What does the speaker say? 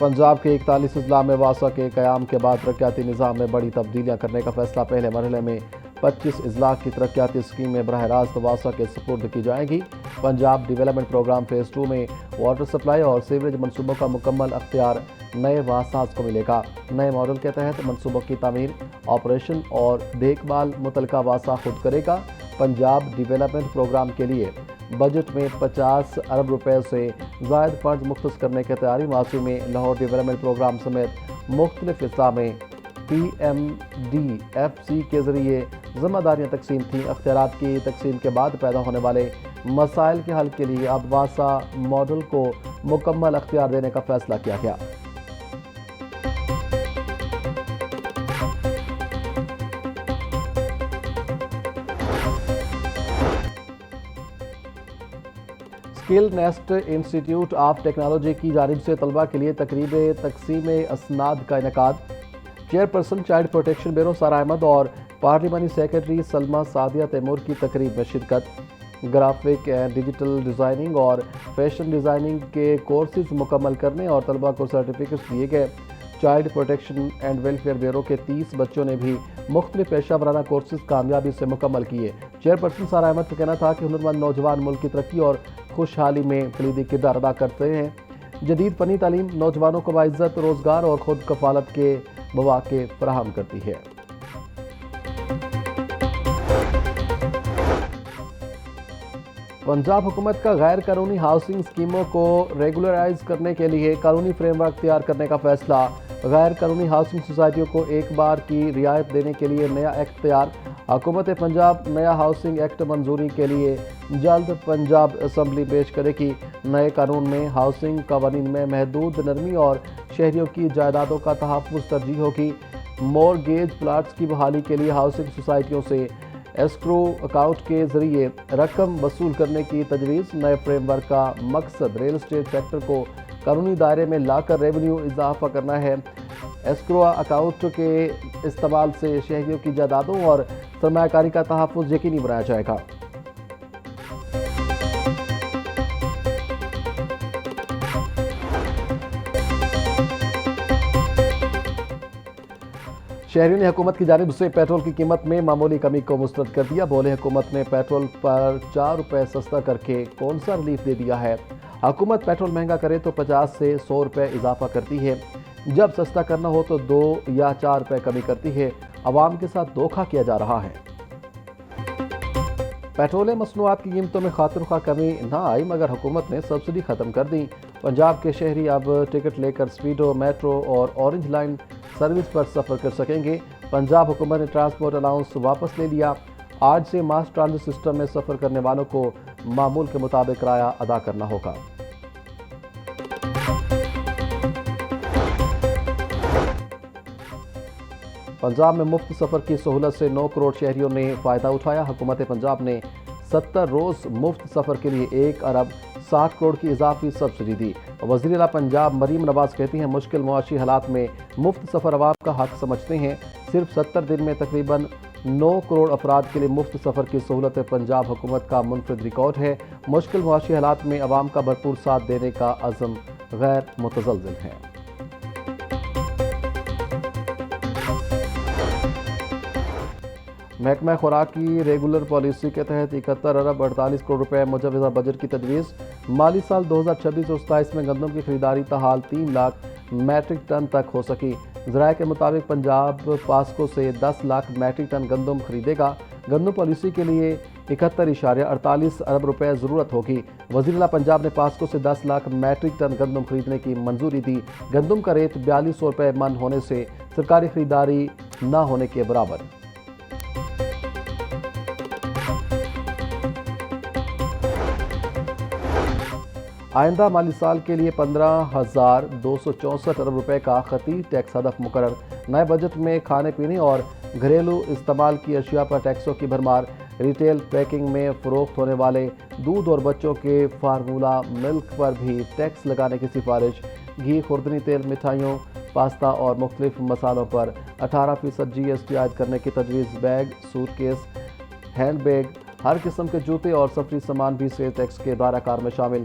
پنجاب کے 41 اضلاع میں واسا کے قیام کے بعد ترقیاتی نظام میں بڑی تبدیلیاں کرنے کا فیصلہ۔ پہلے مرحلے میں 25 اضلاع کی ترقیاتی اسکیمیں براہ راست واسا کے سپرد کی جائیں گی۔ پنجاب ڈیولپمنٹ پروگرام فیز 2 میں واٹر سپلائی اور سیوریج منصوبوں کا مکمل اختیار نئے واساز کو ملے گا۔ نئے ماڈل کے تحت منصوبوں کی تعمیر، آپریشن اور دیکھ بھال متعلقہ واسا خود کرے گا۔ پنجاب ڈیولپمنٹ پروگرام کے لیے بجٹ میں 50 ارب روپے سے زائد فنڈز مختص کرنے کی تیاری۔ ماضی میں لاہور ڈیولپمنٹ پروگرام سمیت مختلف اضلاع میں PMDFC کے ذریعے ذمہ داریاں تقسیم تھیں۔ اختیارات کی تقسیم کے بعد پیدا ہونے والے مسائل کے حل کے لیے اب واسا ماڈل کو مکمل اختیار دینے کا فیصلہ کیا گیا۔ اسکل نیسٹ انسٹی ٹیوٹ آف ٹیکنالوجی کی جانب سے طلباء کے لیے تقریب تقسیم اسناد کا انعقاد۔ چیئرپرسن چائلڈ پروٹیکشن بیورو سارا احمد اور پارلیمانی سیکرٹری سلمہ سعدیہ تیمور کی تقریب میں شرکت۔ گرافک اینڈ ڈیجیٹل ڈیزائننگ اور فیشن ڈیزائننگ کے کورسز مکمل کرنے اور طلباء کو سرٹیفکیٹس دیے گئے۔ Child protection and welfare bureau کے 30 بچوں نے بھی مختلف پیشہ ورانہ کورسز کامیابی سے مکمل کیے۔ چیئرپرسن سارا احمد کا کہنا تھا کہ ہنرمند نوجوان ملک کی ترقی اور خوشحالی میں کلیدی کردار ادا کرتے ہیں۔ جدید فنی تعلیم نوجوانوں کو باعزت روزگار اور خود کفالت کے مواقع فراہم کرتی ہے۔ پنجاب حکومت کا غیر قانونی ہاؤسنگ اسکیموں کو ریگولرائز کرنے کے لیے قانونی فریم ورک تیار کرنے کا فیصلہ۔ غیر قانونی ہاؤسنگ سوسائٹیوں کو ایک بار کی رعایت دینے کے لیے نیا ایکٹ تیار۔ حکومت پنجاب نیا ہاؤسنگ ایکٹ منظوری کے لیے جلد پنجاب اسمبلی پیش کرے گی۔ نئے قانون میں ہاؤسنگ قوانین میں محدود نرمی اور شہریوں کی جائیدادوں کا تحفظ ترجیح ہوگی۔ مورگیج پلاٹس کی بحالی کے لیے ہاؤسنگ سوسائٹیوں سے ایسکرو اکاؤنٹ کے ذریعے رقم وصول کرنے کی تجویز۔ نئے فریم ورک کا مقصد ریل اسٹیٹ سیکٹر کو قانونی دائرے میں لا کر ریونیو اضافہ کرنا ہے۔ ایسکرو اکاؤنٹ کے استعمال سے شہریوں کی جائیدادوں اور سرمایہ کاری کا تحفظ یقینی بنایا جائے گا۔ شہریوں نے حکومت کی جانب سے پیٹرول کی قیمت میں معمولی کمی کو مسترد کر دیا۔ بولے حکومت نے پیٹرول پر 4 روپے سستا کر کے کون سا ریلیف دے دیا ہے؟ حکومت پیٹرول مہنگا کرے تو 50 سے 100 روپے اضافہ کرتی ہے، جب سستا کرنا ہو تو 2 یا 4 روپے کمی کرتی ہے۔ عوام کے ساتھ دھوکہ کیا جا رہا ہے۔ پیٹرولیم مصنوعات کی قیمتوں میں خاطر خواہ کمی نہ آئی مگر حکومت نے سبسڈی ختم کر دی۔ پنجاب کے شہری اب ٹکٹ لے کر سپیڈو، میٹرو اور اورنج لائن سروس پر سفر کر سکیں گے۔ پنجاب حکومت نے ٹرانسپورٹ الاؤنس واپس لے لیا۔ آج سے ماس ٹرانزٹ سسٹم میں سفر کرنے والوں کو معمول کے مطابق کرایہ ادا کرنا ہوگا۔ پنجاب میں مفت سفر کی سہولت سے 9 کروڑ شہریوں نے فائدہ اٹھایا۔ حکومت پنجاب نے 70 روز مفت سفر کے لیے 1 ارب 60 کروڑ کی اضافی سبسڈی دی۔ وزیر اعلیٰ پنجاب مریم نواز کہتی ہیں مشکل معاشی حالات میں مفت سفر عوام کا حق سمجھتے ہیں۔ صرف 70 دن میں تقریباً 9 کروڑ افراد کے لیے مفت سفر کی سہولت پنجاب حکومت کا منفرد ریکارڈ ہے۔ مشکل معاشی حالات میں عوام کا بھرپور ساتھ دینے کا عزم غیر متزلزل ہے۔ محکمہ خوراک کی ریگولر پالیسی کے تحت 71 ارب 48 کروڑ روپے مجوزہ بجٹ کی تجویز۔ مالی سال 2026 اور 27 میں گندم کی خریداری تاحال 3 لاکھ میٹرک ٹن تک ہو سکی۔ ذرائع کے مطابق پنجاب پاسکو سے 10 لاکھ میٹرک ٹن گندم خریدے گا۔ گندم پالیسی کے لیے 71.48 ارب روپے ضرورت ہوگی۔ وزیر اعلیٰ پنجاب نے پاسکو سے 10 لاکھ میٹرک ٹن گندم خریدنے کی منظوری دی۔ گندم کا ریٹ 4200 روپے من ہونے سے سرکاری خریداری نہ ہونے کے برابر۔ آئندہ مالی سال کے لیے 15,264 ارب روپے کا خطی ٹیکس ہدف مقرر۔ نئے بجٹ میں کھانے پینے اور گھریلو استعمال کی اشیاء پر ٹیکسوں کی بھرمار۔ ریٹیل پیکنگ میں فروخت ہونے والے دودھ اور بچوں کے فارمولا ملک پر بھی ٹیکس لگانے کی سفارش۔ گھی، خوردنی تیل، مٹھائیوں، پاستا اور مختلف مسالوں پر 18% GST عائد کرنے کی تجویز۔ Bag, suitcase, hand bag, ہر قسم کے جوتے اور سفری سامان بھی سیل ٹیکس کے دائرہ کار میں شامل۔